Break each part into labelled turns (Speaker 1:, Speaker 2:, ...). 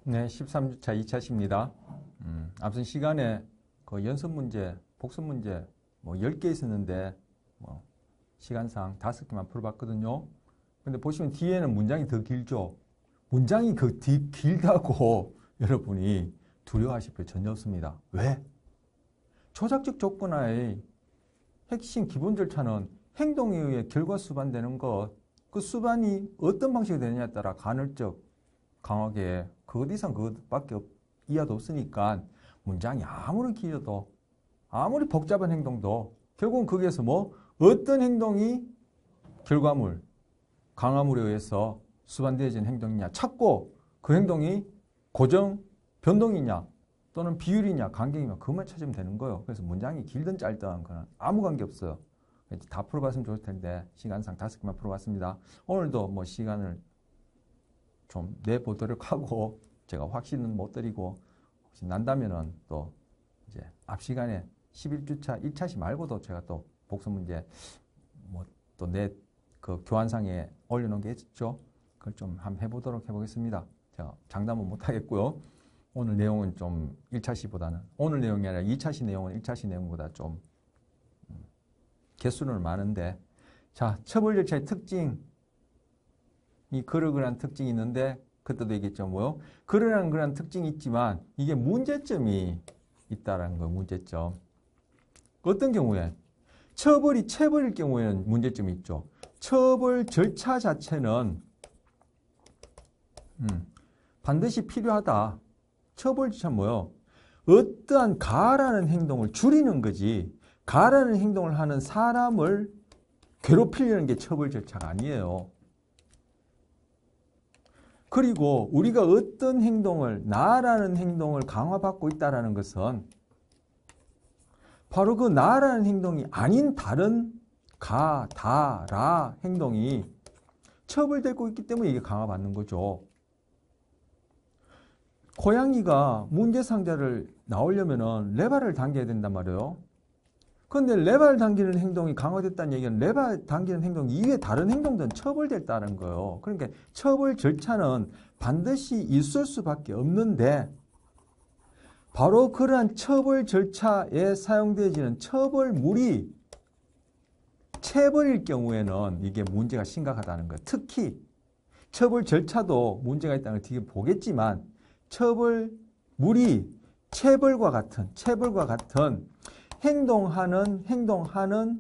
Speaker 1: 네, 13주차 2차시입니다. 앞선 시간에 그 연습 문제, 복습 문제 뭐 10개 있었는데 뭐 시간상 5개만 풀어봤거든요. 근데 보시면 뒤에는 문장이 더 길죠. 문장이 그 뒤 길다고 여러분이 두려워하실 필요 전혀 없습니다. 왜? 조작적 조건화의 핵심 기본 절차는 행동에 의해 결과 수반되는 것, 그 수반이 어떤 방식이 되느냐에 따라 간헐적, 강하게 그것 이상 그것밖에 이하도 없으니까 문장이 아무리 길어도 아무리 복잡한 행동도 결국은 거기에서 뭐 어떤 행동이 결과물, 강화물에 의해서 수반되어진 행동이냐 찾고 그 행동이 고정, 변동이냐 또는 비율이냐 간격이냐 그것만 찾으면 되는 거예요. 그래서 문장이 길든 짧든 그건 아무 관계 없어요. 다 풀어봤으면 좋을 텐데 시간상 5개만 풀어봤습니다. 오늘도 뭐 시간을 좀 내보도록 하고 제가 확신은 못 드리고 혹시 난다면은 또 이제 앞 시간에 11주차 1차시 말고도 제가 또 복습 문제 뭐 또 내 그 교환상에 올려놓은 게 있죠. 그걸 좀 한번 해보도록 해보겠습니다. 제가 장담은 못 하겠고요. 오늘 내용은 좀 1차시보다는 오늘 내용이 아니라 2차시 내용은 1차시 내용보다 좀 개수는 많은데 자 처벌 절차의 특징 이 그러그러한 특징이 있는데 그때도 얘기했죠. 뭐요? 그러한 특징이 있지만 이게 문제점이 있다라는 거예요. 문제점. 어떤 경우에? 처벌이 체벌일 경우에는 문제점이 있죠. 처벌 절차 자체는 반드시 필요하다. 처벌 절차는 뭐요? 어떠한 가라는 행동을 줄이는 거지 가라는 행동을 하는 사람을 괴롭히려는 게 처벌 절차가 아니에요. 그리고 우리가 어떤 행동을 나라는 행동을 강화받고 있다는 것은 바로 그 나라는 행동이 아닌 다른 가, 다, 라 행동이 처벌되고 있기 때문에 이게 강화받는 거죠. 고양이가 문제 상자를 나오려면 레바를 당겨야 된단 말이에요. 그런데 레바를 당기는 행동이 강화됐다는 얘기는 레바 당기는 행동 이외에 다른 행동들은 처벌됐다는 거예요. 그러니까 처벌 절차는 반드시 있을 수밖에 없는데 바로 그러한 처벌 절차에 사용되어지는 처벌물이 체벌일 경우에는 이게 문제가 심각하다는 거예요. 특히 처벌 절차도 문제가 있다는 걸 뒤에 보겠지만 처벌물이 체벌과 같은 행동하는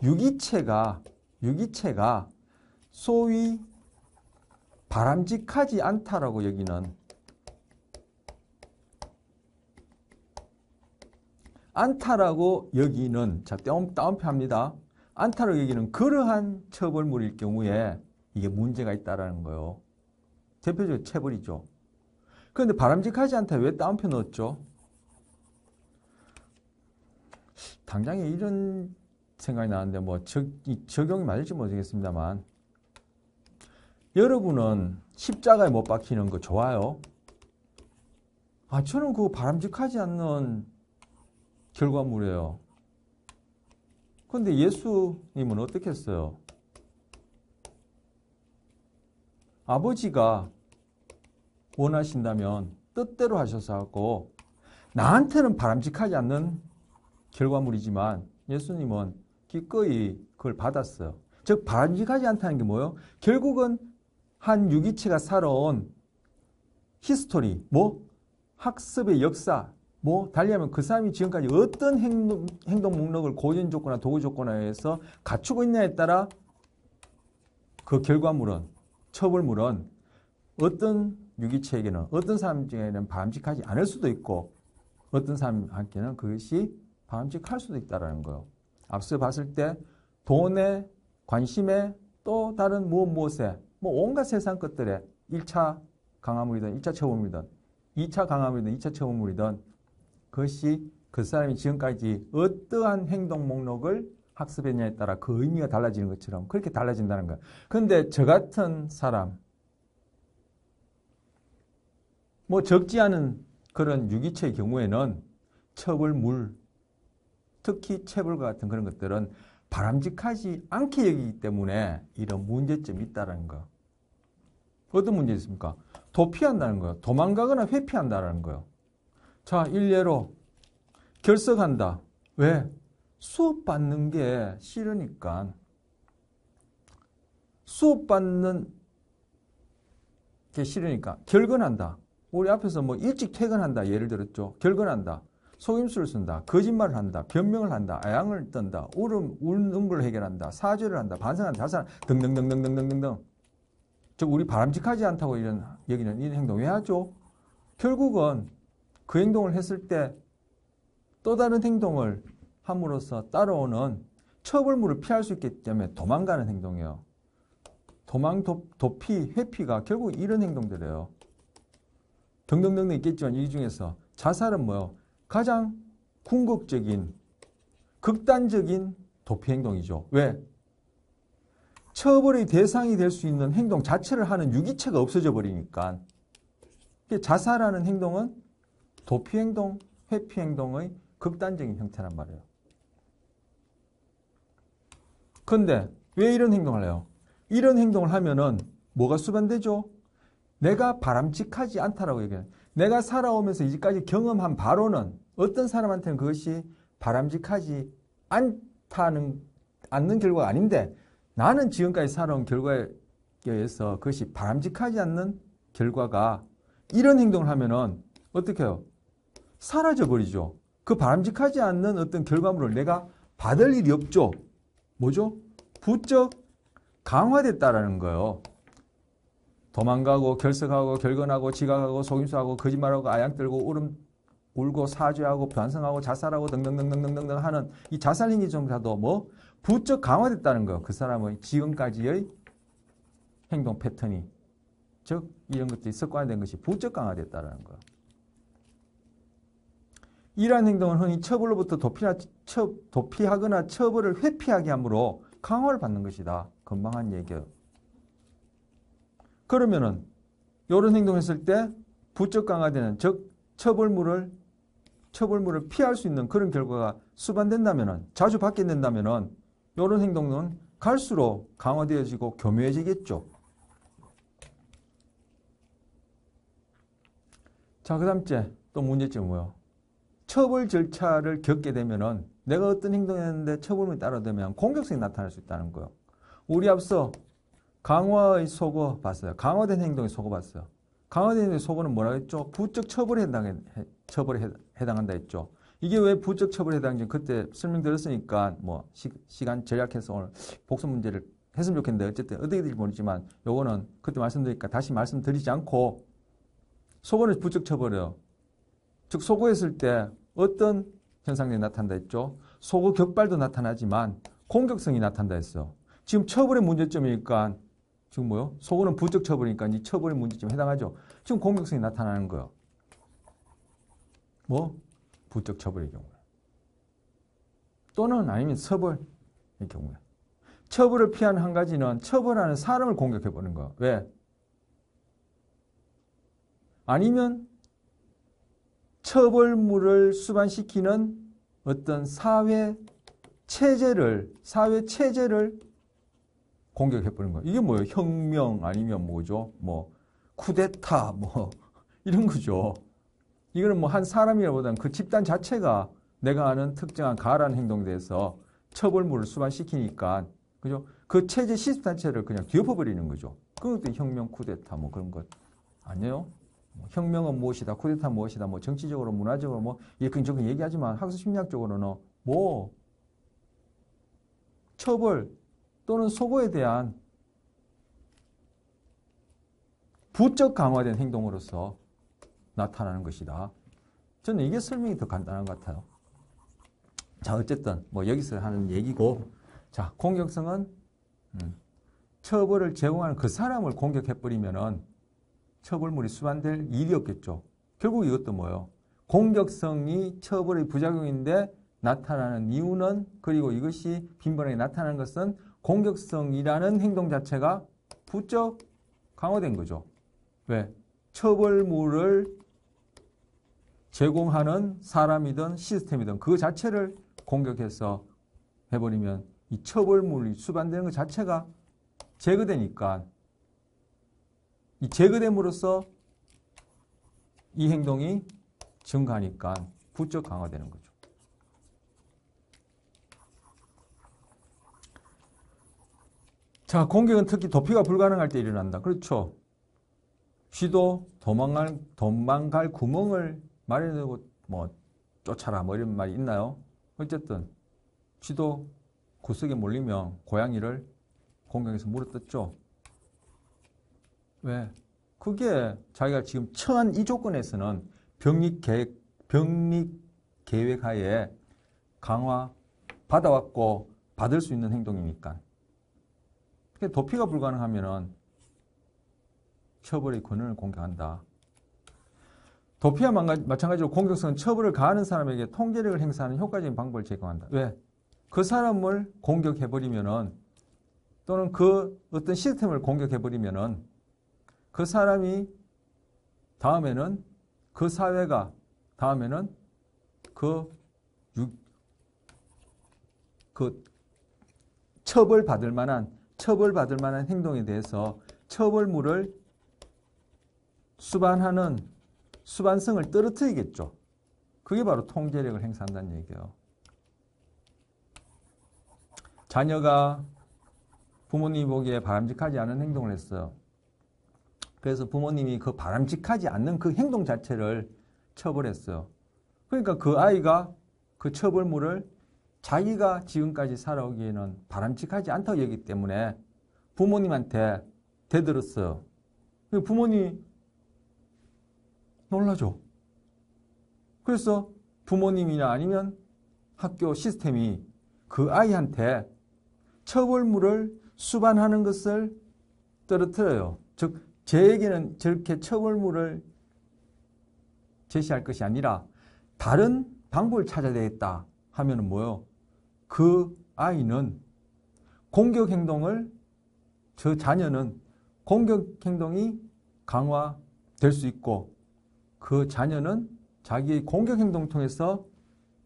Speaker 1: 유기체가 소위 바람직하지 않다라고 여기는 자 다운표합니다. 않다라고 여기는 그러한 처벌물일 경우에 이게 문제가 있다라는 거예요. 대표적으로 체벌이죠. 그런데 바람직하지 않다 왜 다운표 넣었죠? 당장에 이런 생각이 나는데 뭐 적용이 맞을지 모르겠습니다만 여러분은 십자가에 못 박히는 거 좋아요? 저는 그거 바람직하지 않는 결과물이에요. 그런데 예수님은 어떻게 했어요? 아버지가 원하신다면 뜻대로 하셔서 하고 나한테는 바람직하지 않는 결과물이지만 예수님은 기꺼이 그걸 받았어요. 즉 바람직하지 않다는 게 뭐예요? 결국은 한 유기체가 살아온 히스토리, 학습의 역사, 달리하면 그 사람이 지금까지 어떤 행동 목록을 고전 조건이나 도구 조건에 의해서 갖추고 있냐에 따라 그 결과물은, 처벌물은 어떤 유기체에게는, 어떤 사람에게는 바람직하지 않을 수도 있고 어떤 사람한테는 그것이 바람직할 수도 있다는 거예요. 앞서 봤을 때 돈에, 관심에 또 다른 무엇에 온갖 세상 것들에 1차 강화물이든 1차 처벌물이든 2차 강화물이든 2차 처벌물이든 그것이 그 사람이 지금까지 어떠한 행동 목록을 학습했냐에 따라 그 의미가 달라지는 것처럼 그렇게 달라진다는 거예요. 그런데 저 같은 사람, 적지 않은 그런 유기체의 경우에는 처벌물, 특히 체벌과 같은 그런 것들은 바람직하지 않게 여기기 때문에 이런 문제점이 있다는 거. 어떤 문제 있습니까? 도피한다는 거예요. 도망가거나 회피한다는 거예요. 자, 일례로 결석한다. 왜? 수업 받는 게 싫으니까. 수업 받는 게 싫으니까 결근한다. 우리 앞에서 뭐 일찍 퇴근한다 예를 들었죠. 결근한다. 속임수를 쓴다. 거짓말을 한다. 변명을 한다. 아양을 떤다. 우는 걸 해결한다. 사죄를 한다. 반성한다. 자살 등등등등등등등. 즉 우리 바람직하지 않다고 이런 얘기는 이런 행동 왜 하죠? 결국은 그 행동을 했을 때 또 다른 행동을 함으로써 따라오는 처벌물을 피할 수 있기 때문에 도망가는 행동이에요. 도피, 회피가 결국 이런 행동들이에요. 등등등등 있겠지만 이 중에서 자살은 뭐예요? 가장 궁극적인, 극단적인 도피 행동이죠. 왜? 처벌의 대상이 될 수 있는 행동 자체를 하는 유기체가 없어져 버리니까. 자살하는 행동은 도피 행동, 회피 행동의 극단적인 형태란 말이에요. 그런데 왜 이런 행동을 해요? 이런 행동을 하면은 뭐가 수반되죠? 내가 바람직하지 않다라고 얘기해요. 내가 살아오면서 이제까지 경험한 바로는 어떤 사람한테는 그것이 바람직하지 않는 결과가 아닌데 나는 지금까지 살아온 결과에 의해서 그것이 바람직하지 않는 결과가 이런 행동을 하면은 어떻게 해요? 사라져 버리죠. 그 바람직하지 않는 어떤 결과물을 내가 받을 일이 없죠. 뭐죠? 부쩍 강화됐다라는 거예요. 도망가고 결석하고 결근하고 지각하고 속임수하고 거짓말하고 아양 떨고 울고 사죄하고 반성하고 자살하고 등등등등등등 하는 이 자살 행위 정도도 뭐 부쩍 강화됐다는 거예요. 그 사람의 지금까지의 행동 패턴이 즉 이런 것들이 습관화된 것이 부쩍 강화됐다는 거예요. 이러한 행동은 흔히 처벌로부터 도피하거나 처벌을 회피하게 하므로 강화를 받는 것이다. 금방 한 얘기예요. 그러면은 이런 행동했을 때 부쩍 강화되는 즉 처벌물을 피할 수 있는 그런 결과가 수반된다면은 자주 받게 된다면은 이런 행동은 갈수록 강화되어지고 교묘해지겠죠. 자, 그다음째 또 문제점은 뭐예요? 처벌 절차를 겪게 되면은 내가 어떤 행동을 했는데 처벌물이 따라되면 공격성이 나타날 수 있다는 거예요. 우리 앞서 강화의 속어 봤어요. 강화된 행동의 속어 봤어요. 강화된 행동의 속어는 뭐라고 했죠? 부적 처벌에 해당한다 했죠. 이게 왜 부적 처벌에 해당하는지 그때 설명드렸으니까 뭐 시간 절약해서 오늘 복습 문제를 했으면 좋겠는데 어쨌든 어떻게 될지 모르지만 요거는 그때 말씀드리니까 다시 말씀드리지 않고 속어는 부적 처벌이에요. 즉 속어했을 때 어떤 현상들이 나타난다 했죠? 속어 격발도 나타나지만 공격성이 나타난다 했어. 지금 처벌의 문제점이니까 지금 뭐요? 속어는 부적 처벌이니까 이 처벌의 문제점에 해당하죠. 지금 공격성이 나타나는 거예요. 뭐? 부적 처벌의 경우에. 또는 아니면 처벌의 경우에. 처벌을 피하는 한 가지는 처벌하는 사람을 공격해버리는 거예요. 왜? 아니면 처벌물을 수반시키는 어떤 사회 체제를 공격해버리는 거예요. 이게 뭐예요? 혁명 아니면 뭐죠? 뭐 쿠데타 뭐 이런 거죠. 이거는 뭐 한 사람이라보다는 그 집단 자체가 내가 아는 특정한 가라는 행동에 대해서 처벌물을 수반시키니까 그죠? 그 체제 시스템 자체를 그냥 뒤엎어버리는 거죠. 그것도 혁명, 쿠데타 뭐 그런 것 아니에요? 혁명은 무엇이다, 쿠데타는 무엇이다, 뭐 정치적으로, 문화적으로 뭐 이렇게 저렇게 얘기하지만 학술 심리학적으로는 뭐 처벌 또는 속어에 대한 부적 강화된 행동으로서 나타나는 것이다. 저는 이게 설명이 더 간단한 것 같아요. 자, 어쨌든 뭐 여기서 하는 얘기고, 자, 공격성은 처벌을 제공하는 그 사람을 공격해버리면은 처벌물이 수반될 일이 없겠죠. 결국 이것도 뭐예요? 공격성이 처벌의 부작용인데 나타나는 이유는 그리고 이것이 빈번하게 나타나는 것은 공격성이라는 행동 자체가 부쩍 강화된 거죠. 왜? 처벌물을 제공하는 사람이든 시스템이든 그 자체를 공격해서 해버리면 이 처벌물이 수반되는 것 자체가 제거되니까 이 제거됨으로써 이 행동이 증가하니까 부쩍 강화되는 거죠. 자, 공격은 특히 도피가 불가능할 때 일어난다. 그렇죠. 쥐도 도망갈 구멍을 마련하고 뭐 쫓아라 뭐 이런 말이 있나요? 어쨌든 쥐도 구석에 몰리면 고양이를 공격해서 물어뜯죠. 왜? 그게 자기가 지금 처한 이 조건에서는 병립 계획 하에 강화 받아왔고 받을 수 있는 행동이니까. 도피가 불가능하면은 처벌의 권한을 공격한다. 도피와 마찬가지로 공격성은 처벌을 가하는 사람에게 통제력을 행사하는 효과적인 방법을 제공한다. 왜? 그 사람을 공격해버리면은 또는 그 어떤 시스템을 공격해버리면은 그 사람이 다음에는 그 사회가 다음에는 그 처벌받을 만한 행동에 대해서 처벌물을 수반하는 수반성을 떨어뜨리겠죠. 그게 바로 통제력을 행사한다는 얘기예요. 자녀가 부모님이 보기에 바람직하지 않은 행동을 했어요. 그래서 부모님이 그 바람직하지 않는 그 행동 자체를 처벌했어요. 그러니까 그 아이가 그 처벌물을 자기가 지금까지 살아오기에는 바람직하지 않다고 여기기 때문에 부모님한테 대들었어요. 부모님이 놀라죠. 그래서 부모님이나 아니면 학교 시스템이 그 아이한테 처벌물을 수반하는 것을 떨어뜨려요. 즉, 제에게는 저렇게 처벌물을 제시할 것이 아니라 다른 방법을 찾아야 되겠다 하면은 뭐요? 그 아이는 저 자녀는 공격 행동이 강화될 수 있고 그 자녀는 자기의 공격 행동을 통해서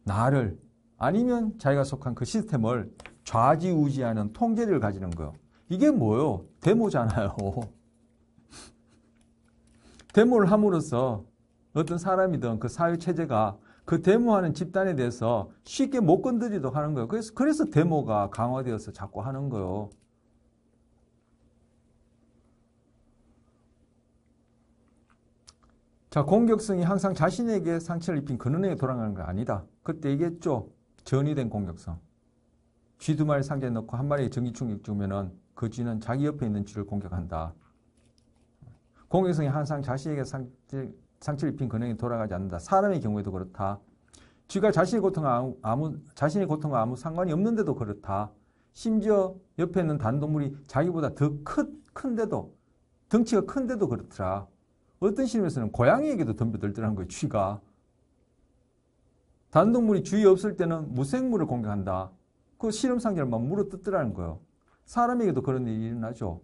Speaker 1: 나를 아니면 자기가 속한 그 시스템을 좌지우지하는 통제력을 가지는 거예요. 이게 뭐예요? 데모잖아요. 데모를 함으로써 어떤 사람이든 그 사회체제가 그 데모하는 집단에 대해서 쉽게 못 건드리도록 하는 거예요. 그래서 데모가 강화되어서 자꾸 하는 거예요. 자, 공격성이 항상 자신에게 상처를 입힌 근원에 돌아가는 건 아니다. 그때 얘기했죠. 전이된 공격성. 쥐 2마리 상자에 넣고 1마리에 전기 충격 주면은 그 쥐는 자기 옆에 있는 쥐를 공격한다. 공격성이 항상 자신에게 상처를 입힌 근원에 돌아가지 않는다. 사람의 경우에도 그렇다. 쥐가 자신의 고통과 아무 상관이 없는데도 그렇다. 심지어 옆에 있는 다른 동물이 자기보다 더 큰데도 덩치가 큰데도 그렇더라. 어떤 실험에서는 고양이에게도 덤벼들더라는 거예요. 쥐가. 다른 동물이 주위에 없을 때는 무생물을 공격한다. 그 실험 상자를 막 물어뜯더라는 거예요. 사람에게도 그런 일이 일어나죠.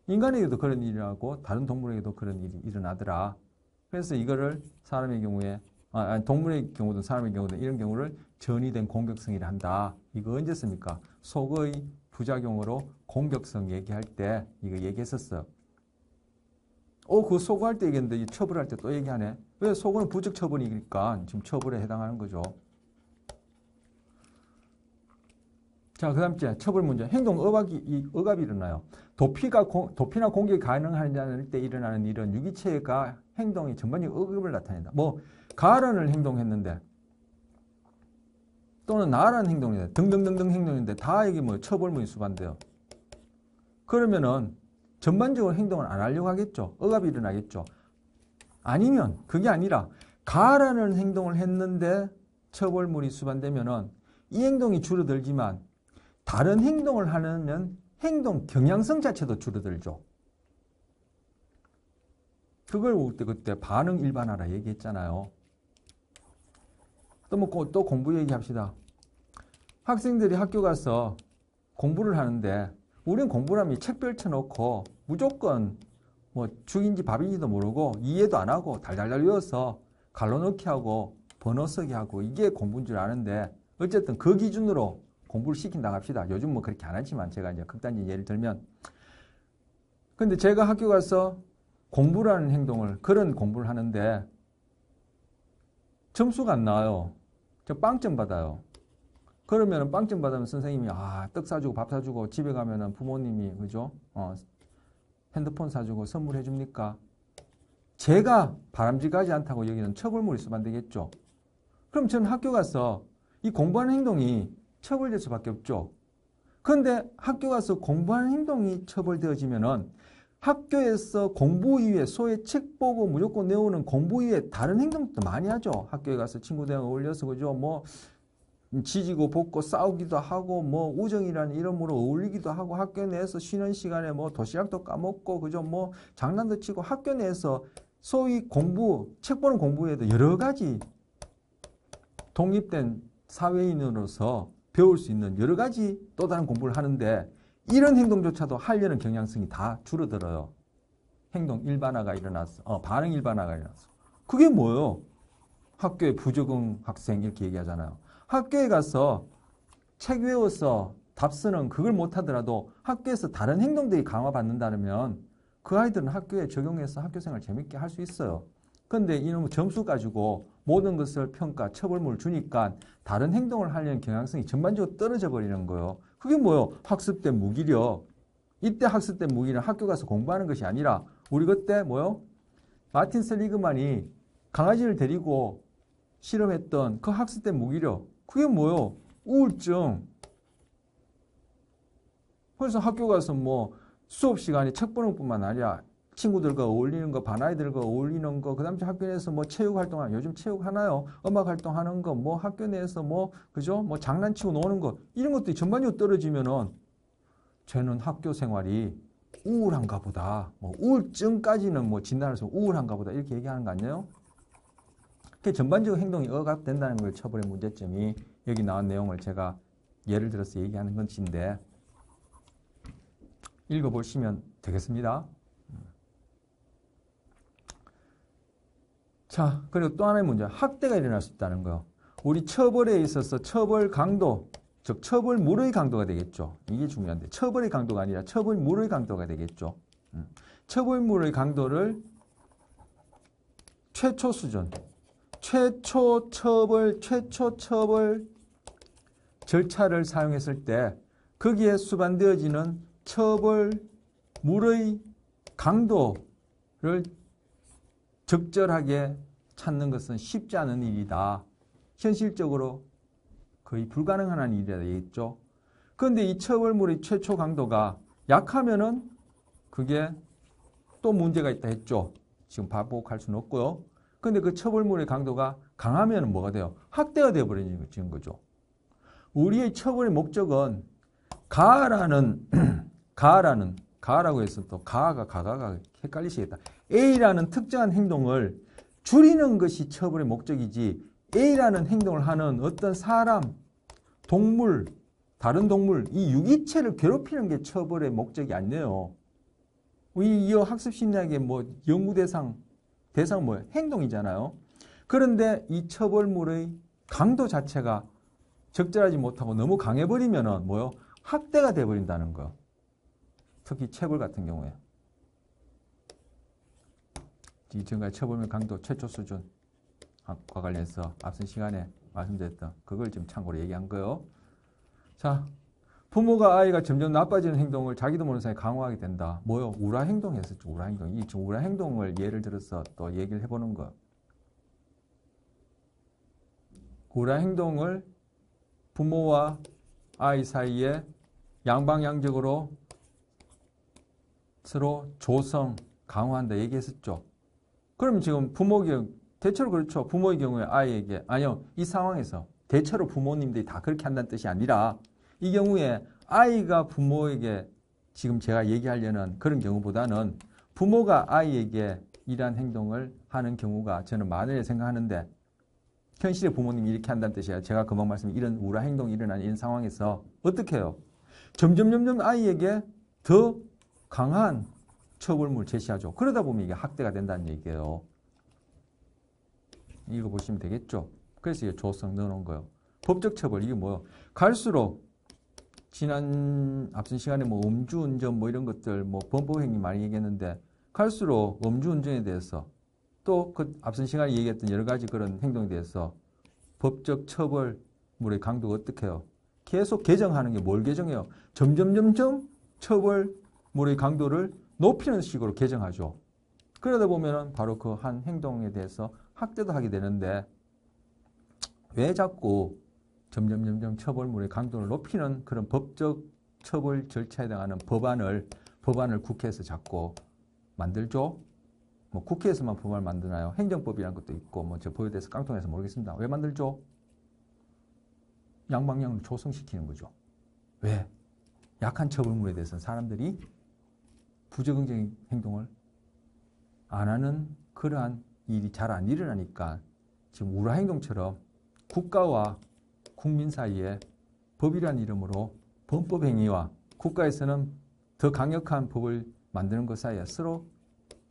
Speaker 1: 인간에게도 그런 일이 일어나고 다른 동물에게도 그런 일이 일어나더라. 그래서 이거를 사람의 경우에 동물의 경우든 사람의 경우든 이런 경우를 전이된 공격성이라 한다. 이거 언제 씁니까? 속의 부작용으로 공격성 얘기할 때 이거 얘기했었어요. 그 소고할 때 얘기했는데 이 처벌할 때 또 얘기하네. 왜? 소고는 부적 처벌이니까 지금 처벌에 해당하는 거죠. 자, 그 다음째 처벌 문제. 행동 억압이 일어나요. 도피나 공격이 가능하지 때 일어나는 일은 유기체가 행동이 전반적인 억압을 나타낸다. 뭐 가라는 행동했는데 또는 나라는 행동인데 등등등등 행동인데 다 이게 뭐 처벌문이 수반돼요. 그러면은 전반적으로 행동을 안 하려고 하겠죠. 억압이 일어나겠죠. 아니면 그게 아니라 가라는 행동을 했는데 처벌물이 수반되면은 이 행동이 줄어들지만 다른 행동을 하면 행동 경향성 자체도 줄어들죠. 그걸 그때 반응 일반화라 얘기했잖아요. 또 공부 얘기합시다. 학생들이 학교 가서 공부를 하는데 우리는 공부를 하면 책 펼쳐놓고 무조건 뭐 죽인지 밥인지도 모르고 이해도 안 하고 달달달 외워서 갈로 넣기 하고 번호 쓰기 하고 이게 공부인 줄 아는데 어쨌든 그 기준으로 공부를 시킨다 합시다. 요즘 뭐 그렇게 안 하지만 제가 이제 극단적인 예를 들면 근데 제가 학교 가서 공부라는 행동을, 그런 공부를 하는데 점수가 안 나와요. 저 빵점 받아요. 그러면 빵점 받으면 선생님이 떡 사주고 밥 사주고 집에 가면은 부모님이 그죠? 핸드폰 사주고 선물해 줍니까? 제가 바람직하지 않다고 여기는 처벌물이 있으면 안 되겠죠. 그럼 저는 학교 가서 이 공부하는 행동이 처벌될 수밖에 없죠. 그런데 학교 가서 공부하는 행동이 처벌되어지면은 학교에서 공부 이외에 소위 책 보고 무조건 내오는 공부 이외에 다른 행동도 많이 하죠. 학교에 가서 친구들이랑 어울려서 그죠? 뭐 지지고 볶고 싸우기도 하고 뭐 우정이라는 이름으로 어울리기도 하고 학교 내에서 쉬는 시간에 뭐 도시락도 까먹고 그죠? 뭐 장난도 치고 학교 내에서 소위 공부, 책 보는 공부 외에도 여러 가지 독립된 사회인으로서 배울 수 있는 여러 가지 또 다른 공부를 하는데 이런 행동조차도 하려는 경향성이 다 줄어들어요. 행동 일반화가 일어났어. 반응 일반화가 일어났어. 그게 뭐예요? 학교에 부적응 학생 이렇게 얘기하잖아요. 학교에 가서 책 외워서 답 쓰는 그걸 못하더라도 학교에서 다른 행동들이 강화받는다면 그 아이들은 학교에 적용해서 학교생활 재밌게 할 수 있어요. 그런데 이놈의 점수 가지고 모든 것을 평가, 처벌물을 주니까 다른 행동을 하려는 경향성이 전반적으로 떨어져 버리는 거예요. 그게 뭐예요? 학습된 무기력. 이때 학습된 무기는 학교 가서 공부하는 것이 아니라 우리 그때 뭐요? 마틴 셀리그만이 강아지를 데리고 실험했던 그 학습된 무기력. 그게 뭐예요? 우울증. 그래서 학교 가서 뭐 수업 시간에 책 보는 뿐만 아니라 친구들과 어울리는 거, 반아이들과 어울리는 거, 그 다음에 학교 내에서 뭐 체육 활동하는, 요즘 체육 하나요? 음악 활동하는 거, 뭐 학교 내에서 뭐, 그죠? 뭐 장난치고 노는 거, 이런 것들이 전반적으로 떨어지면은 쟤는 학교 생활이 우울한가 보다. 뭐 우울증까지는 뭐 진단해서 우울한가 보다. 이렇게 얘기하는 거 아니에요? 그 전반적으로 행동이 억압된다는 걸 처벌의 문제점이 여기 나온 내용을 제가 예를 들어서 얘기하는 것인데 읽어보시면 되겠습니다. 자, 그리고 또 하나의 문제, 학대가 일어날 수 있다는 거예요. 우리 처벌에 있어서 처벌 강도, 즉 처벌물의 강도가 되겠죠. 이게 중요한데 처벌의 강도가 아니라 처벌물의 강도가 되겠죠. 처벌물의 강도를 최초 수준, 최초 처벌 절차를 사용했을 때 거기에 수반되어지는 처벌물의 강도를 적절하게 찾는 것은 쉽지 않은 일이다. 현실적으로 거의 불가능한 일이라 되겠죠. 그런데 이 처벌물의 최초 강도가 약하면은 그게 또 문제가 있다 했죠. 지금 반복할 수는 없고요. 그런데 그 처벌물의 강도가 강하면 뭐가 돼요? 학대가 되어버리는 거죠. 우리의 처벌의 목적은 가라고 해서 또 가가 헷갈리시겠다. A라는 특정한 행동을 줄이는 것이 처벌의 목적이지 A라는 행동을 하는 어떤 사람, 동물, 다른 동물, 이 유기체를 괴롭히는 게 처벌의 목적이 아니에요. 이 학습심리학의 뭐 연구 대상은 뭐예요? 행동이잖아요. 그런데 이 처벌물의 강도 자체가 적절하지 못하고 너무 강해버리면은 뭐요? 학대가 돼버린다는 거. 특히 체벌 같은 경우에. 지금까지 처벌물 강도 최초 수준과 관련해서 앞선 시간에 말씀드렸던 그걸 지금 참고로 얘기한 거예요. 자, 부모가 아이가 점점 나빠지는 행동을 자기도 모르는 사이에 강화하게 된다. 뭐요? 우라 행동 했었죠. 우라 행동. 이 우라 행동을 예를 들어서 또 얘기를 해보는 거. 우라 행동을 부모와 아이 사이에 양방향적으로 서로 조성, 강화한다 얘기했었죠. 그럼 지금 대체로 그렇죠. 부모의 경우에 아이에게, 아니요, 이 상황에서 대체로 부모님들이 다 그렇게 한다는 뜻이 아니라 이 경우에 아이가 부모에게 지금 제가 얘기하려는 그런 경우보다는 부모가 아이에게 이러한 행동을 하는 경우가 저는 많을 생각하는데 현실의 부모님이 이렇게 한다는 뜻이에요. 제가 금방 말씀드린 이런 우라 행동이 일어나는 이런 상황에서 어떻게 해요? 점점 아이에게 더 강한 처벌물을 제시하죠. 그러다 보면 이게 학대가 된다는 얘기예요. 읽어보시면 되겠죠. 그래서 이게 조성 넣어놓은 거예요. 법적 처벌, 이게 뭐예요? 갈수록 앞선 시간에 뭐 음주운전 뭐 이런 것들 뭐 범법행위 많이 얘기했는데 갈수록 음주운전에 대해서 또 그 앞선 시간에 얘기했던 여러 가지 그런 행동에 대해서 법적 처벌물의 강도가 어떻게 해요? 계속 개정하는 게 뭘 개정해요? 점점 처벌물의 강도를 높이는 식으로 개정하죠. 그러다 보면 바로 그 한 행동에 대해서 학대도 하게 되는데 왜 자꾸 점점 처벌물의 강도를 높이는 그런 법적 처벌 절차에 해당하는 법안을 국회에서 자꾸 만들죠? 뭐 국회에서만 법안을 만드나요? 행정법이라는 것도 있고 뭐 저 법에 대해서 깡통해서 모르겠습니다. 왜 만들죠? 양방향을 조성시키는 거죠. 왜? 약한 처벌물에 대해서는 사람들이 부적응적인 행동을 안 하는 그러한 일이 잘 안 일어나니까 지금 우라 행동처럼 국가와 국민 사이에 법이라는 이름으로 범법 행위와 국가에서는 더 강력한 법을 만드는 것 사이에 서로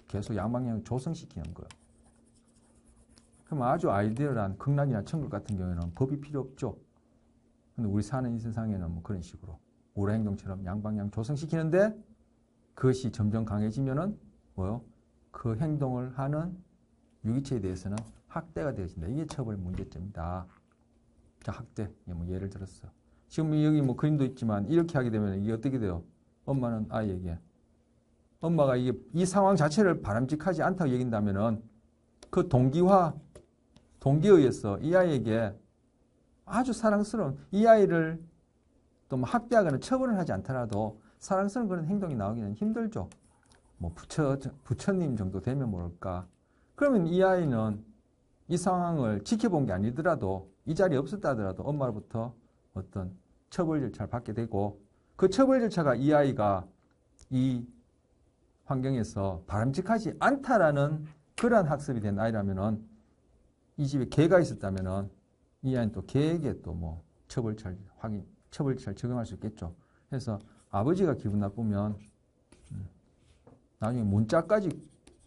Speaker 1: 계속 양방향을 조성시키는 거예요. 그럼 아주 아이디어란 극락이나 천국 같은 경우에는 법이 필요 없죠. 근데 우리 사는 이 세상에는 뭐 그런 식으로 우라 행동처럼 양방향 조성시키는데 그것이 점점 강해지면은 뭐요? 그 행동을 하는 유기체에 대해서는 학대가 되어진다. 이게 처벌의 문제점이다. 자, 학대. 뭐 예를 들었어. 지금 여기 뭐 그림도 있지만 이렇게 하게 되면 이게 어떻게 돼요? 엄마는 아이에게 엄마가 이 상황 자체를 바람직하지 않다고 얘긴다면은 그 동기에 의해서 이 아이에게 아주 사랑스러운 이 아이를 또 뭐 학대하거나 처벌을 하지 않더라도 사랑스러운 그런 행동이 나오기는 힘들죠. 뭐 부처님 정도 되면 모를까. 그러면 이 아이는 이 상황을 지켜본 게 아니더라도 이 자리에 없었다 하더라도 엄마로부터 어떤 처벌 절차를 받게 되고 그 처벌 절차가 이 아이가 이 환경에서 바람직하지 않다라는 그러한 학습이 된 아이라면은 이 집에 개가 있었다면은 이 아이는 또 개에게 또 뭐 처벌 절차를 적용할 수 있겠죠. 그래서 아버지가 기분 나쁘면 나중에 문짝까지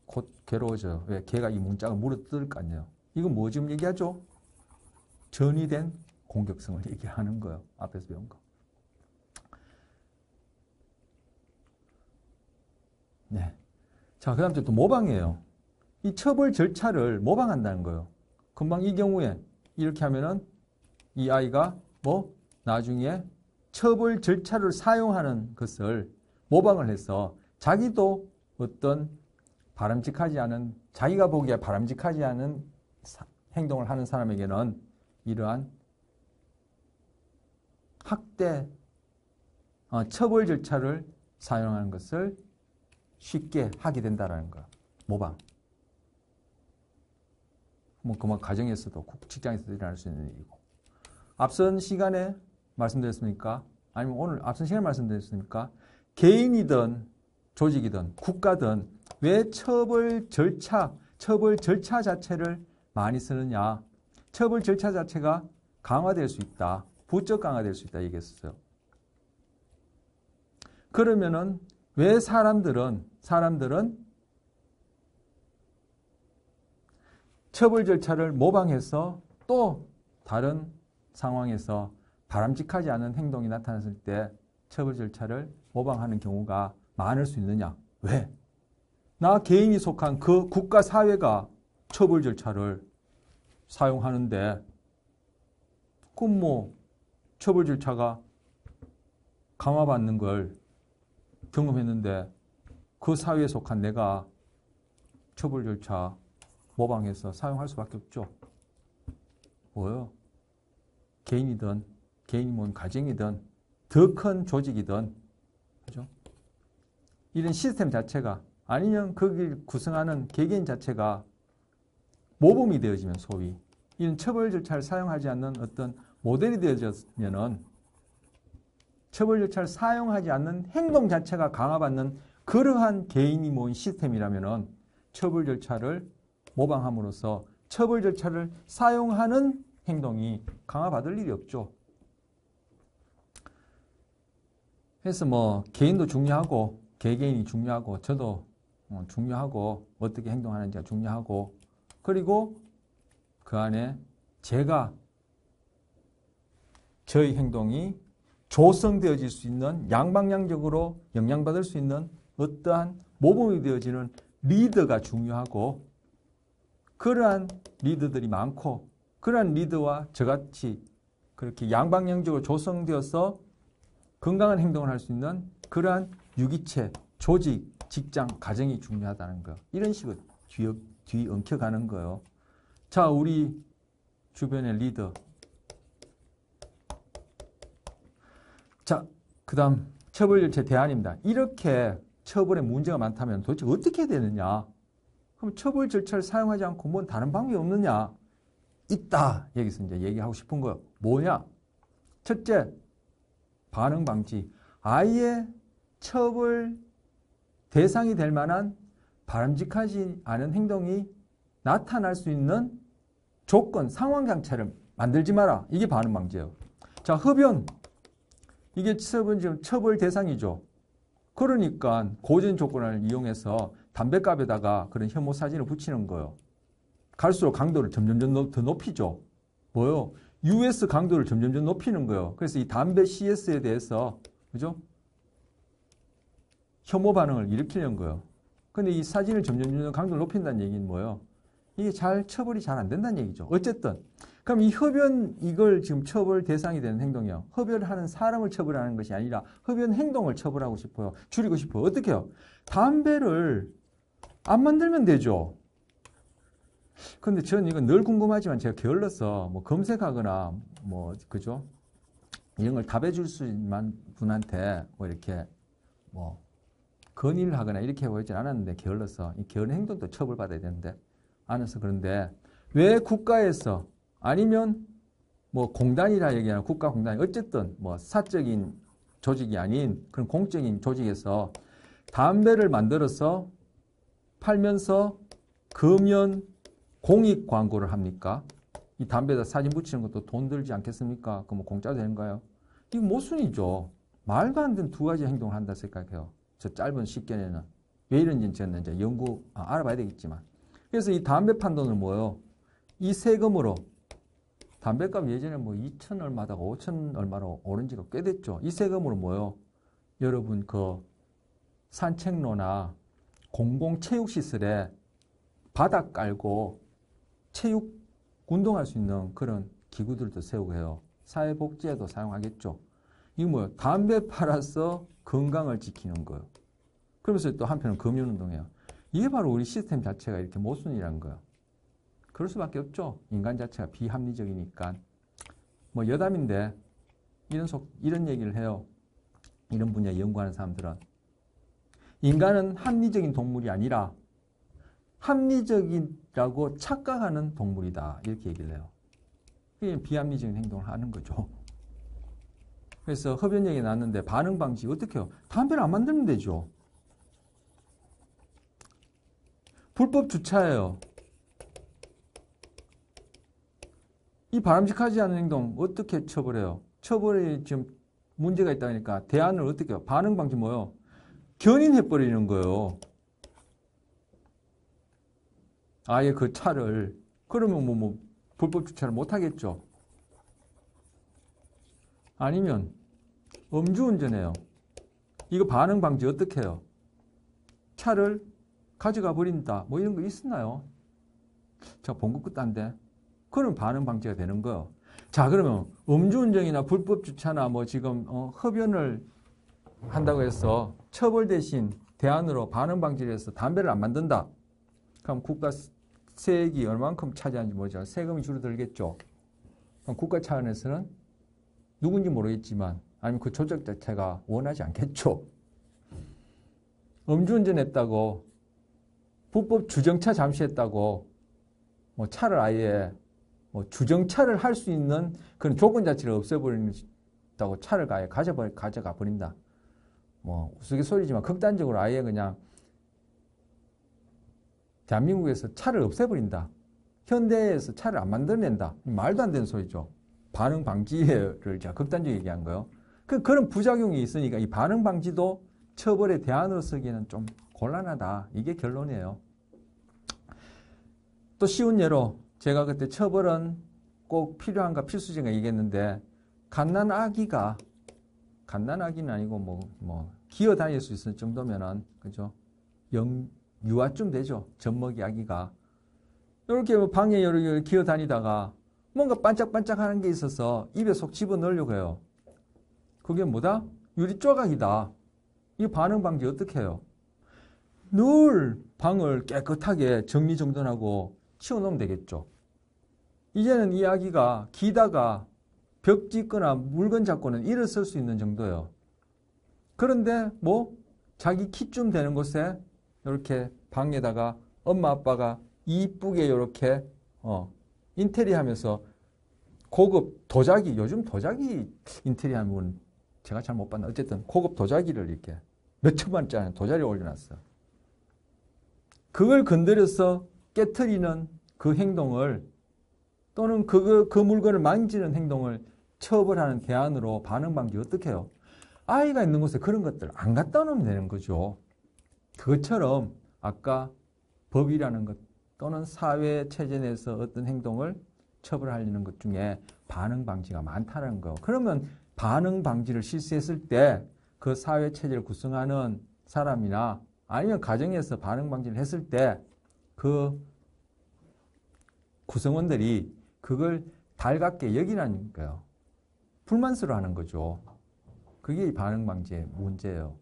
Speaker 1: 곧 괴로워져요. 왜? 개가 이 문짝을 물어뜯을 거 아니에요. 이건 뭐 지금 얘기하죠? 전이된 공격성을 얘기하는 거예요. 앞에서 배운 거. 네. 자, 그 다음 또 모방이에요. 이 처벌 절차를 모방한다는 거예요. 금방 이 경우에 이렇게 하면은 이 아이가 뭐 나중에 처벌 절차를 사용하는 것을 모방을 해서 자기도 어떤 바람직하지 않은, 자기가 보기에 바람직하지 않은 행동을 하는 사람에게는 이러한 학대, 처벌 절차를 사용하는 것을 쉽게 하게 된다는 거야. 모방. 뭐 그만 가정에서도 직장에서도 일어날 수 있는 일이고. 앞선 시간에 말씀드렸습니까? 아니면 오늘 앞선 시간에 말씀드렸습니까? 개인이든 조직이든 국가든 왜 처벌 절차 자체를 많이 쓰느냐? 처벌 절차 자체가 강화될 수 있다. 부쩍 강화될 수 있다 얘기했어요. 그러면은 왜 사람들은 처벌 절차를 모방해서 또 다른 상황에서 바람직하지 않은 행동이 나타났을 때 처벌 절차를 모방하는 경우가 많을 수 있느냐? 왜? 나 개인이 속한 그 국가 사회가 처벌 절차를 사용하는데 그럼 뭐 처벌 절차가 강화받는 걸 경험했는데 그 사회에 속한 내가 처벌 절차 모방해서 사용할 수밖에 없죠. 뭐요? 개인이면 가정이든 더 큰 조직이든 그죠? 이런 시스템 자체가 아니면 거기를 구성하는 개개인 자체가 모범이 되어지면 소위 이런 처벌 절차를 사용하지 않는 어떤 모델이 되어졌으면은 처벌 절차를 사용하지 않는 행동 자체가 강화받는 그러한 개인이 모인 시스템이라면은 처벌 절차를 모방함으로써 처벌 절차를 사용하는 행동이 강화받을 일이 없죠. 그래서 뭐 개인도 중요하고 개개인이 중요하고 저도 중요하고 어떻게 행동하는지가 중요하고 그리고 그 안에 저의 행동이 조성되어질 수 있는 양방향적으로 영향받을 수 있는 어떠한 모범이 되어지는 리더가 중요하고 그러한 리더들이 많고 그러한 리더와 저같이 그렇게 양방향적으로 조성되어서 건강한 행동을 할 수 있는 그러한 유기체, 조직, 직장, 가정이 중요하다는 거. 이런 식으로 뒤엉켜가는 거예요. 자, 우리 주변의 리더. 자, 그 다음 처벌 절차 대안입니다. 이렇게 처벌에 문제가 많다면 도대체 어떻게 해야 되느냐? 그럼 처벌 절차를 사용하지 않고 뭔 다른 방법이 없느냐? 있다. 여기서 이제 얘기하고 싶은 거예요. 뭐냐? 첫째, 반응 방지. 아예 처벌 대상이 될 만한 바람직하지 않은 행동이 나타날 수 있는 조건, 상황 장치를 만들지 마라. 이게 반응 방지예요. 자, 흡연. 이게 지금 처벌 대상이죠. 그러니까 고전 조건을 이용해서 담뱃갑에다가 그런 혐오 사진을 붙이는 거예요. 갈수록 강도를 점점 더 높이죠. 뭐요? US 강도를 점점 높이는 거예요. 그래서 이 담배 CS에 대해서 그죠? 혐오 반응을 일으키려는 거예요. 근데 이 사진을 점점 강도를 높인다는 얘기는 뭐예요? 이게 처벌이 잘 안 된다는 얘기죠. 어쨌든 그럼 이 흡연 이걸 지금 처벌 대상이 되는 행동이에요. 흡연하는 사람을 처벌하는 것이 아니라 흡연 행동을 처벌하고 싶어요. 줄이고 싶어요. 어떻게 해요? 담배를 안 만들면 되죠. 근데 저는 이건 늘 궁금하지만 제가 게을러서 뭐 검색하거나 뭐 그죠? 이런 걸 답해 줄 수 있는 분한테 뭐 이렇게 뭐 건의를 하거나 이렇게 해보진 않았는데 게을러서 이 게으른 행동도 처벌받아야 되는데 안 해서 그런데 왜 국가에서 아니면 뭐 공단이라 얘기하는 국가공단이 어쨌든 뭐 사적인 조직이 아닌 그런 공적인 조직에서 담배를 만들어서 팔면서 금연 공익 광고를 합니까? 이 담배에다 사진 붙이는 것도 돈 들지 않겠습니까? 그럼 뭐 공짜로 되는가요? 이거 모순이죠. 말도 안 되는 두 가지 행동을 한다 생각해요. 저 짧은 시간에는. 왜 이런지는 저는 이제 알아봐야 되겠지만. 그래서 이 담배 판 돈을 뭐요? 이 세금으로 담배값 예전에 뭐 2천 얼마다가 5천 얼마로 오른 지가 꽤 됐죠. 이 세금으로 뭐요? 여러분 그 산책로나 공공체육시설에 바닥 깔고 체육 운동할 수 있는 그런 기구들도 세우고 해요. 사회복지에도 사용하겠죠. 이거 뭐예요? 담배 팔아서 건강을 지키는 거예요. 그러면서 또 한편은 금연운동이에요. 이게 바로 우리 시스템 자체가 이렇게 모순이라는 거예요. 그럴 수밖에 없죠. 인간 자체가 비합리적이니까. 뭐 여담인데 이런 얘기를 해요. 이런 분야 연구하는 사람들은. 인간은 합리적인 동물이 아니라 합리적이라고 착각하는 동물이다. 이렇게 얘기를 해요. 그게 비합리적인 행동을 하는 거죠. 그래서 흡연 얘기 나왔는데 반응 방지 어떻게 해요? 담배를 안 만들면 되죠. 불법 주차예요. 이 바람직하지 않은 행동 어떻게 처벌해요? 처벌에 지금 문제가 있다니까 대안을 어떻게 해요? 반응 방지 뭐예요? 견인해버리는 거예요. 아예 그 차를. 그러면 뭐 불법 주차를 못 하겠죠. 아니면 음주운전해요. 이거 반응 방지 어떻게 해요? 차를 가져가 버린다. 뭐 이런 거 있었나요? 제가 본 것 끝도 안 돼. 그럼 반응 방지가 되는 거예요. 자, 그러면 음주운전이나 불법 주차나 뭐 지금 흡연을 한다고 해서 처벌 대신 대안으로 반응 방지를 해서 담배를 안 만든다. 그럼 국가 세액이 얼만큼 차지하는지 모르죠. 세금이 줄어들겠죠. 그럼 국가 차원에서는 누군지 모르겠지만 아니면 그 조직 자체가 원하지 않겠죠. 음주운전했다고 불법 주정차 잠시했다고 뭐 차를 아예 뭐 주정차를 할 수 있는 그런 조건 자체를 없애버린다고 차를 아예 가져가 버린다. 뭐 우스갯소리지만 극단적으로 아예 그냥 대한민국에서 차를 없애버린다. 현대에서 차를 안 만들어낸다. 말도 안 되는 소리죠. 반응 방지를 제가 극단적으로 얘기한 거예요. 그런 부작용이 있으니까 이 반응 방지도 처벌의 대안으로 쓰기에는 좀 곤란하다. 이게 결론이에요. 또 쉬운 예로 제가 그때 처벌은 꼭 필요한가 필수적인가 얘기했는데 갓난 아기가 갓난아기는 아니고 기어 다닐 수 있을 정도면은, 그죠? 유아쯤 되죠. 젖먹이 아기가. 이렇게 방에 여러 기어 다니다가 뭔가 반짝반짝 하는 게 있어서 입에 속 집어넣으려고 해요. 그게 뭐다? 유리 조각이다. 이 반응 방지 어떻게 해요? 늘 방을 깨끗하게 정리정돈하고 치워놓으면 되겠죠. 이제는 이 아기가 기다가 벽 짚거나 물건 잡고는 일어설 수 있는 정도예요. 그런데 자기 키쯤 되는 곳에 이렇게 방에다가 엄마 아빠가 이쁘게 이렇게 인테리어 하면서 고급 도자기, 요즘 도자기 인테리어 하면 제가 잘 못 봤나. 어쨌든 고급 도자기를 이렇게 몇 천만짜리 도자기를 올려놨어. 그걸 건드려서 깨트리는 그 행동을 또는 그 물건을 만지는 행동을 처벌하는 대안으로 반응 방지 어떻게 해요? 아이가 있는 곳에 그런 것들 안 갖다 놓으면 되는 거죠. 그것처럼 아까 법이라는 것 또는 사회 체제 내에서 어떤 행동을 처벌하려는 것 중에 반응 방지가 많다는 거. 그러면 반응 방지를 실시했을 때 그 사회 체제를 구성하는 사람이나 아니면 가정에서 반응 방지를 했을 때 그 구성원들이 그걸 달갑게 여기라는 거예요. 불만스러워하는 거죠. 그게 반응 방지의 문제예요.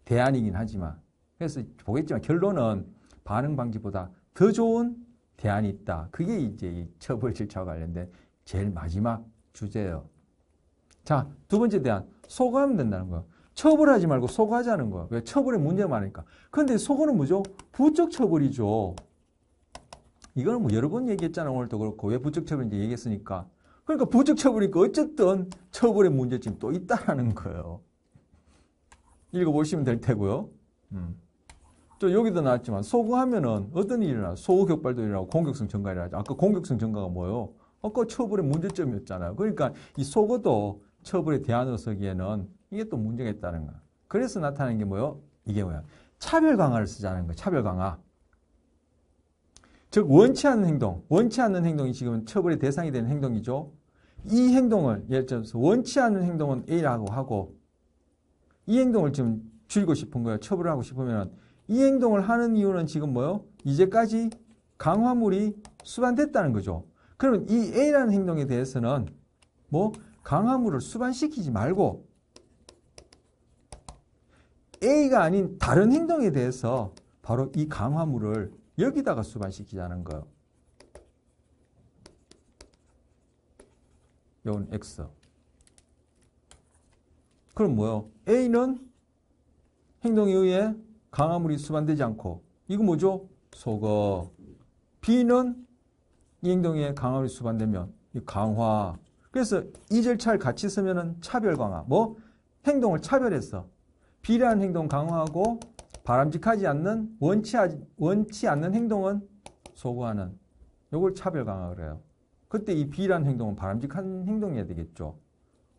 Speaker 1: 대안이긴 하지만. 그래서 보겠지만 결론은 반응 방지보다 더 좋은 대안이 있다. 그게 이제 이 처벌 절차와 관련된 제일 마지막 주제예요. 자, 두 번째 대안. 소거하면 된다는 거예요. 처벌하지 말고 소거하자는 거예요. 왜? 처벌에 문제가 많으니까. 그런데 소거는 뭐죠? 부적 처벌이죠. 이거는 여러 번 얘기했잖아요. 오늘도 그렇고. 왜 부적 처벌인지 얘기했으니까. 그러니까 부적 처벌이니까 어쨌든 처벌의 문제점이 또 있다라는 거예요. 읽어보시면 될 테고요. 또 여기도 나왔지만 소거하면은 어떤 일이 일어나요? 소호 격발도 일어나고 공격성 증가가 일어나죠. 아까 공격성 증가가 뭐예요? 아까 처벌의 문제점이었잖아요. 그러니까 이 소거도 처벌의 대안으로 서기에는 이게 또 문제가 있다는 거야. 그래서 나타나는 게 뭐예요? 이게 뭐야? 차별 강화를 쓰자는 거야. 차별 강화. 즉 원치 않는 행동. 원치 않는 행동이 지금 처벌의 대상이 되는 행동이죠. 이 행동을 예를 들어서 원치 않는 행동은 A라고 하고 이 행동을 지금 줄이고 싶은 거예요. 처벌을 하고 싶으면 이 행동을 하는 이유는 지금 뭐예요? 이제까지 강화물이 수반됐다는 거죠. 그러면 이 A라는 행동에 대해서는 강화물을 수반시키지 말고 A가 아닌 다른 행동에 대해서 바로 이 강화물을 여기다가 수반시키자는 거예요. 이건 X. 그럼 뭐예요? A는 행동에 의해 강화물이 수반되지 않고 이거 뭐죠? 소거. B는 이 행동에 의해 강화물이 수반되면 이 강화. 그래서 이 절차를 같이 쓰면은 차별 강화. 행동을 차별했어. B라는 행동 강화하고 바람직하지 않는 원치 않는 행동은 소거하는. 요걸 차별 강화 그래요. 그때 이 B라는 행동은 바람직한 행동이어야 되겠죠.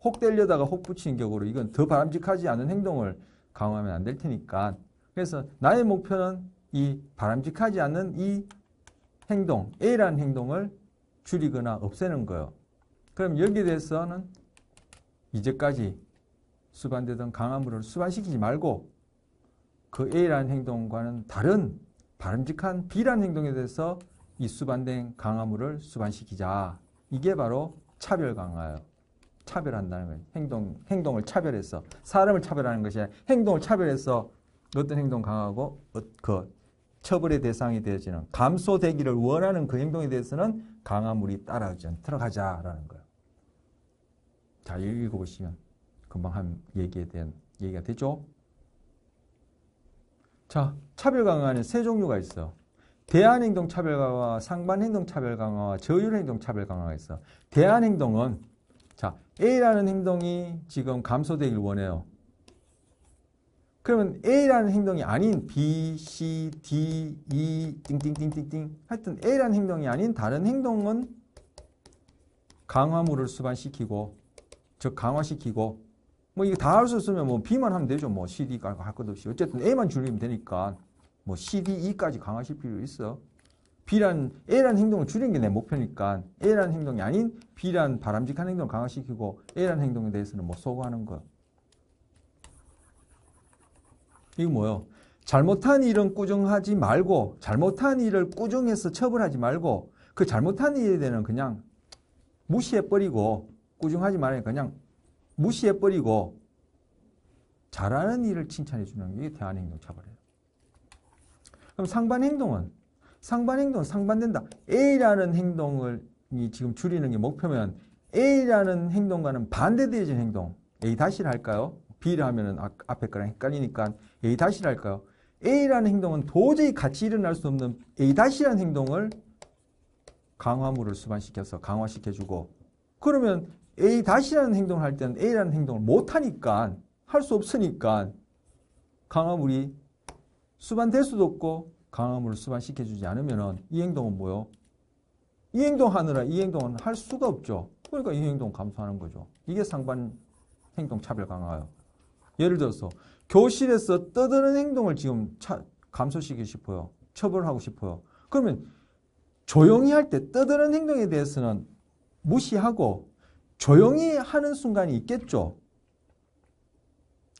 Speaker 1: 혹 때리려다가 혹 붙이는 격으로 이건 더 바람직하지 않은 행동을 강화하면 안 될 테니까. 그래서 나의 목표는 이 바람직하지 않는 이 행동, A라는 행동을 줄이거나 없애는 거예요. 그럼 여기에 대해서는 이제까지 수반되던 강화물을 수반시키지 말고 그 A라는 행동과는 다른 바람직한 B라는 행동에 대해서 이 수반된 강화물을 수반시키자. 이게 바로 차별 강화예요. 차별한다는 거예요. 행동을 차별해서 사람을 차별하는 것이 아니라 행동을 차별해서 어떤 행동 강화하고 그 처벌의 대상이 되어지는 감소되기를 원하는 그 행동에 대해서는 강화물이 따라오지 않도록 하자라는 거예요. 자, 읽어보시면 금방 한 얘기에 대한 얘기가 되죠. 자, 차별 강화는 세 종류가 있어. 대안행동 차별 강화와 상반행동 차별 강화와 저율행동 차별 강화가 있어. 대안행동은 자, A라는 행동이 지금 감소되길 원해요. 그러면 A라는 행동이 아닌 B, C, D, E, 띵띵띵띵띵 하여튼 A라는 행동이 아닌 다른 행동은 강화물을 수반시키고 즉 강화시키고 이거 다 할 수 있으면 B만 하면 되죠. CD가 할 것 없이. 어쨌든 A만 줄이면 되니까 C, D, E까지 강화시킬 필요 있어. A라는 행동을 줄이는 게 내 목표니까 A라는 행동이 아닌 B라는 바람직한 행동을 강화시키고 A라는 행동에 대해서는 소거하는 거. 이거 뭐예요? 잘못한 일은 꾸중하지 말고 잘못한 일을 꾸중해서 처벌하지 말고 그 잘못한 일에 대해서는 그냥 무시해버리고 꾸중하지 말고 그냥 무시해버리고 잘하는 일을 칭찬해 주는 게 대안행동 차별이에요. 그럼 상반행동은 상반된다. A라는 행동을 지금 줄이는 게 목표면 A라는 행동과는 반대되어진 행동 A-를 할까요? B를 하면은 앞에 거랑 헷갈리니까 A-를 할까요? A라는 행동은 도저히 같이 일어날 수 없는 A-라는 행동을 강화물을 수반시켜서 강화시켜주고 그러면 A-라는 행동을 할 때는 A라는 행동을 못하니까 할 수 없으니까 강화물이 수반될 수도 없고 강화물을 수반시켜주지 않으면 이 행동은 뭐요? 이 행동하느라 이 행동은 할 수가 없죠. 그러니까 이 행동 감소하는 거죠. 이게 상반 행동 차별 강화예요. 예를 들어서 교실에서 떠드는 행동을 지금 감소시키고 싶어요. 처벌하고 싶어요. 그러면 조용히 할 때 떠드는 행동에 대해서는 무시하고 조용히 하는 순간이 있겠죠.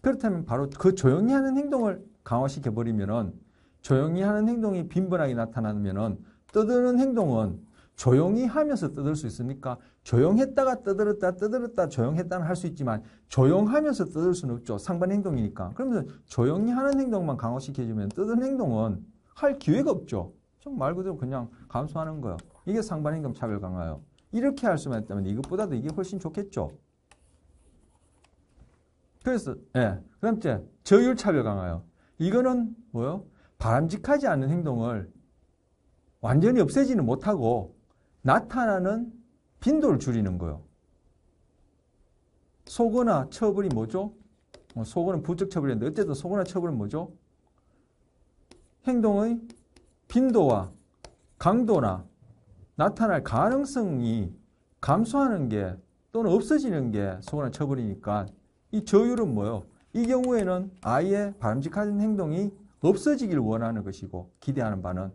Speaker 1: 그렇다면 바로 그 조용히 하는 행동을 강화시켜버리면은 조용히 하는 행동이 빈번하게 나타나면은 떠드는 행동은 조용히 하면서 떠들 수 있으니까 조용했다가 떠들었다 조용했다는 할 수 있지만 조용하면서 떠들 수는 없죠. 상반 행동이니까. 그러면서 조용히 하는 행동만 강화시켜주면 떠드는 행동은 할 기회가 없죠. 좀 말 그대로 그냥 감소하는 거예요. 이게 상반 행동 차별 강화예요. 이렇게 할 수만 있다면 이것보다도 이게 훨씬 좋겠죠. 그래서 그다음 저율 차별 강화요. 이거는 뭐요? 바람직하지 않은 행동을 완전히 없애지는 못하고 나타나는 빈도를 줄이는 거예요. 속어나 처벌이 뭐죠? 속어는 부적 처벌인데 어쨌든 속어나 처벌은 뭐죠? 행동의 빈도와 강도나 나타날 가능성이 감소하는 게 또는 없어지는 게 속어나 처벌이니까 이 저율은 뭐예요? 이 경우에는 아예 바람직한 행동이 없어지기를 원하는 것이고 기대하는 바는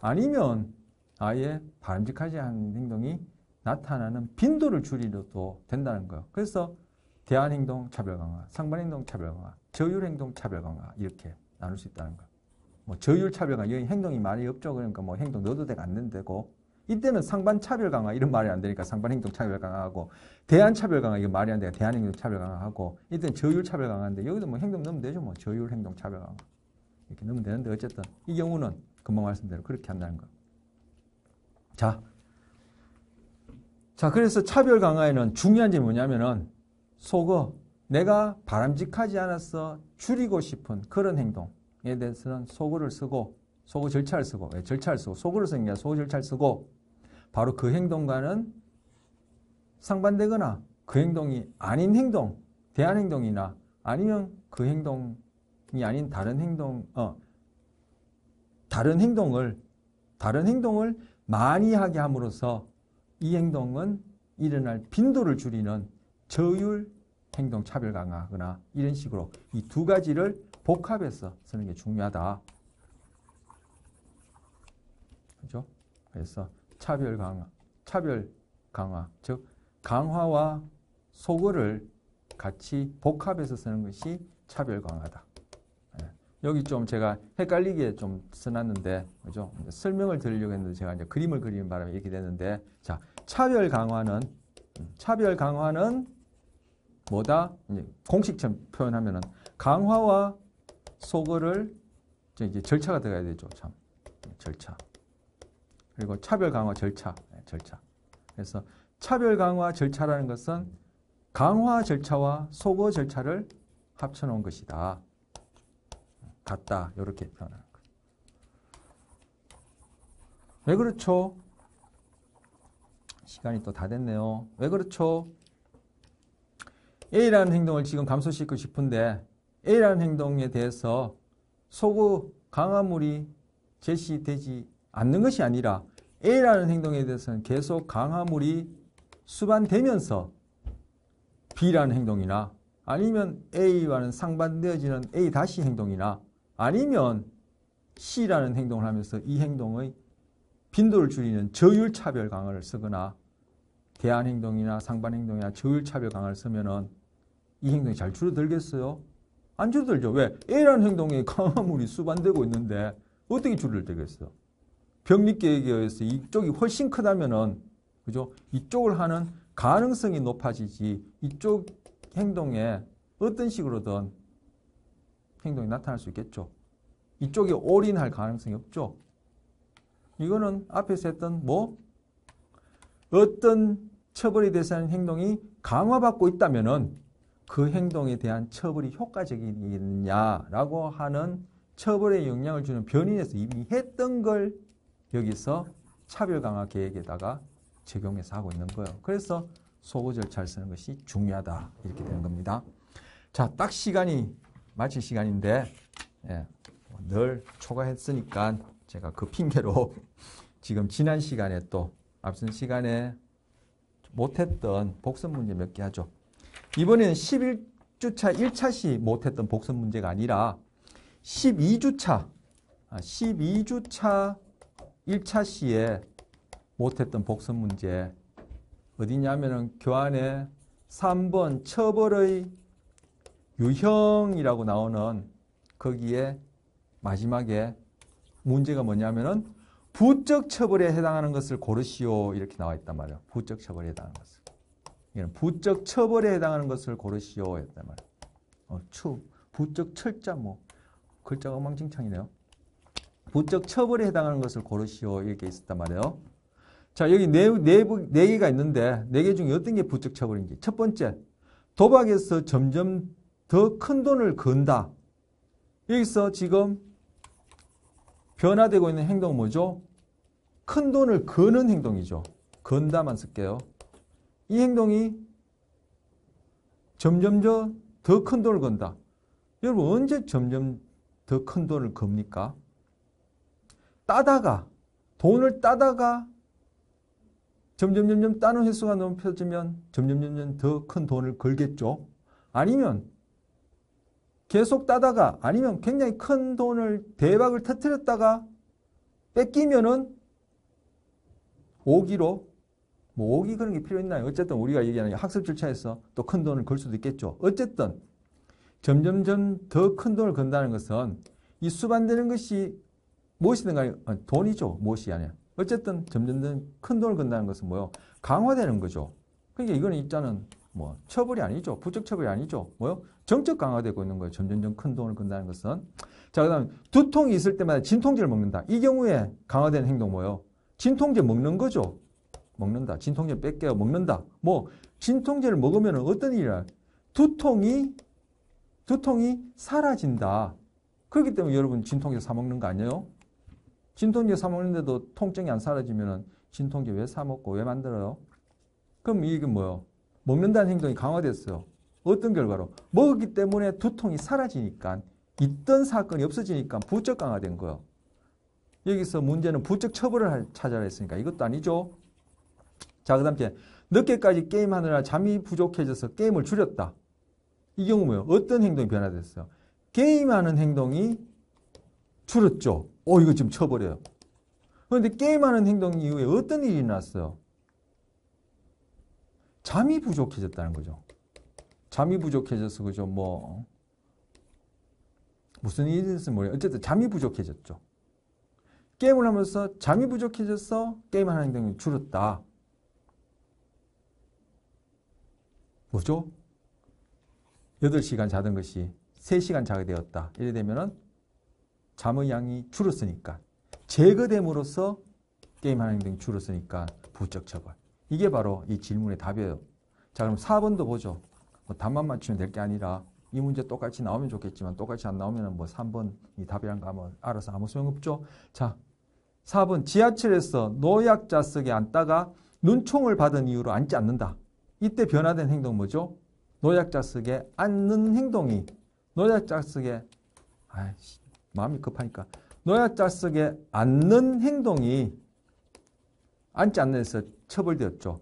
Speaker 1: 아니면 아예 바람직하지 않은 행동이 나타나는 빈도를 줄이려도 된다는 거예요. 그래서 대안행동 차별 강화, 상반행동 차별 강화, 저율행동 차별 강화 이렇게 나눌 수 있다는 거예요. 뭐 저율 차별 강화, 여기 행동이 많이 없죠. 그러니까 뭐 행동 넣어도 되고 안 넣어도 되고 이때는 상반 차별 강화 이런 말이 안 되니까 상반행동 차별 강화하고 대안 차별 강화 이거 말이 안 되니까 대안행동 차별 강화하고 이때는 저율 차별 강화인데 여기도 뭐 행동 넣으면 되죠. 뭐 저율 행동 차별 강화 이렇게 넣으면 되는데 어쨌든 이 경우는 금방 말씀대로 그렇게 한다는 거예요. 자, 그래서 차별 강화에는 중요한 점이 뭐냐면은 속어, 내가 바람직하지 않아서 줄이고 싶은 그런 행동에 대해서는 속어를 쓰고 속어 절차를 쓰고 절차를 쓰고 속어를 쓰는 게 아니라 속어 절차를 쓰고 바로 그 행동과는 상반되거나 그 행동이 아닌 행동, 대안 행동이나 아니면 그 행동이 아닌 다른 행동을 많이 하게 함으로써 이 행동은 일어날 빈도를 줄이는 저율 행동 차별 강화하거나 이런 식으로 이 두 가지를 복합해서 쓰는 게 중요하다. 그렇죠? 그래서 차별 강화, 즉 강화와 속어를 같이 복합해서 쓰는 것이 차별 강화다. 여기 좀 제가 헷갈리게 좀 써놨는데, 그죠? 설명을 드리려고 했는데 제가 이제 그림을 그리는 바람에 이렇게 됐는데, 자, 차별 강화는 뭐다? 이제 공식처럼 표현하면은 강화와 속어를 이제 절차가 들어가야 되죠. 참, 절차. 그리고 차별 강화 절차. 그래서 차별 강화 절차라는 것은 강화 절차와 속어 절차를 합쳐놓은 것이다. 같다. 이렇게 표현하는 거예요. 왜 그렇죠? 시간이 또 다 됐네요. 왜 그렇죠? A라는 행동을 지금 감소시키고 싶은데 A라는 행동에 대해서 속어 강화물이 제시되지 않는 것이 아니라 A라는 행동에 대해서는 계속 강화물이 수반되면서 B라는 행동이나 아니면 A와는 상반되어지는 A- 행동이나 아니면 C라는 행동을 하면서 이 행동의 빈도를 줄이는 저율 차별 강화를 쓰거나 대안 행동이나 상반 행동이나 저율 차별 강화를 쓰면은 이 행동이 잘 줄어들겠어요? 안 줄어들죠. 왜? A라는 행동에 강화물이 수반되고 있는데 어떻게 줄어들겠어? 병립계획에 의해서 이쪽이 훨씬 크다면은, 그죠? 이쪽을 하는 가능성이 높아지지 이쪽 행동에 어떤 식으로든 행동이 나타날 수 있겠죠. 이쪽에 올인할 가능성이 없죠. 이거는 앞에서 했던 어떤 처벌에 대해서는 행동이 강화받고 있다면은 그 행동에 대한 처벌이 효과적이겠느냐라고 하는 처벌에 영향을 주는 변인에서 이미 했던 걸 여기서 차별 강화 계획에다가 적용해서 하고 있는 거예요. 그래서 소거 절차를 쓰는 것이 중요하다. 이렇게 되는 겁니다. 자, 딱 시간이 마칠 시간인데 늘 초과했으니까 제가 그 핑계로 지금 지난 시간에 또 앞선 시간에 못했던 복습 문제 몇 개 하죠. 이번에는 11주차 1차 시 못했던 복습 문제가 아니라 12주차 1차 시에 못했던 복습 문제 어디냐면은 교환에 3번 처벌의 유형이라고 나오는 거기에 마지막에 문제가 뭐냐면은 부적 처벌에 해당하는 것을 고르시오 이렇게 나와 있단 말이에요. 부적 처벌에 해당하는 것을. 이는 부적 처벌에 해당하는 것을 고르시오 했단 말이에요. 부적 철자 글자가 엉망진창이네요. 부적 처벌에 해당하는 것을 고르시오 이렇게 있었단 말이에요. 자, 여기 네 개가 있는데 네 개 중에 어떤 게 부적 처벌인지. 첫 번째, 도박에서 점점 더 큰 돈을 건다. 여기서 지금 변화되고 있는 행동은 뭐죠? 큰 돈을 거는 행동이죠. 건다만 쓸게요. 이 행동이 점점 더 큰 돈을 건다. 여러분 언제 점점 더 큰 돈을 겁니까? 돈을 따다가 점점 따는 횟수가 높아지면 점점 더 큰 돈을 걸겠죠. 아니면 계속 따다가 아니면 굉장히 큰 돈을 대박을 터뜨렸다가 뺏기면은 5기로 5기 그런 게 필요 있나요? 어쨌든 우리가 얘기하는 학습 절차에서 또 큰 돈을 걸 수도 있겠죠. 어쨌든 점점 더 큰 돈을 건다는 것은 이 수반되는 것이 무엇이든 간에 돈이죠. 무엇이 아니야. 어쨌든 점점 큰 돈을 건다는 것은 뭐요? 강화되는 거죠. 그러니까 이거는 입자는 처벌이 아니죠. 부적 처벌이 아니죠. 정적 강화되고 있는 거예요. 점점 큰 돈을 건다는 것은. 자, 그 다음에 두통이 있을 때마다 진통제를 먹는다. 이 경우에 강화되는 행동 뭐예요? 진통제 먹는 거죠. 먹는다. 진통제 뺏겨 먹는다. 진통제를 먹으면 어떤 일이야? 두통이 사라진다. 그렇기 때문에 여러분 진통제 사 먹는 거 아니에요? 진통제 사 먹는데도 통증이 안 사라지면 진통제 왜 사 먹고 왜 만들어요? 그럼 이게 뭐예요? 먹는다는 행동이 강화됐어요. 어떤 결과로? 먹었기 때문에 두통이 사라지니까 있던 사건이 없어지니까 부적 강화된 거예요. 여기서 문제는 부적 처벌을 찾아라 했으니까 이것도 아니죠. 자, 그 다음에 늦게까지 게임하느라 잠이 부족해져서 게임을 줄였다. 이 경우 뭐예요? 어떤 행동이 변화됐어요? 게임하는 행동이 줄었죠. 이거 지금 처벌이에요. 그런데 게임하는 행동 이후에 어떤 일이 났어요? 잠이 부족해졌다는 거죠. 잠이 부족해져서 그죠? 무슨 일이 있었으면 모르겠어요. 어쨌든 잠이 부족해졌죠. 게임을 하면서 잠이 부족해져서 게임하는 행동이 줄었다. 뭐죠? 8시간 자던 것이 3시간 자게 되었다. 이래 되면은 잠의 양이 줄었으니까 제거됨으로써 게임하는 행동이 줄었으니까 부적 처벌. 이게 바로 이 질문의 답이에요. 자, 그럼 4번도 보죠. 답만 맞추면 될 게 아니라 이 문제 똑같이 나오면 좋겠지만 똑같이 안 나오면 3번 이 답이란 거 하면 알아서 아무 소용없죠. 자, 4번 지하철에서 노약자석에 앉다가 눈총을 받은 이유로 앉지 않는다. 이때 변화된 행동 뭐죠? 노약자석에 앉는 행동이 노약자석에 마음이 급하니까 노약자석에 앉는 행동이 앉지 않는 데서 처벌되었죠.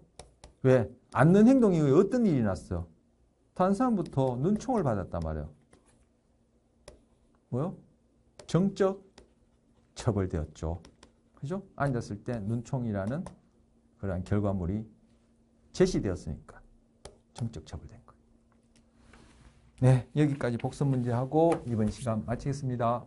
Speaker 1: 왜? 앉는 행동 이후에 어떤 일이 났어요? 다른 사람부터 눈총을 받았단 말이에요. 뭐요? 정적 처벌되었죠. 그죠? 앉았을 때 눈총이라는 그러한 결과물이 제시되었으니까 정적 처벌된 거예요. 네, 여기까지 복습 문제하고 이번 시간 마치겠습니다.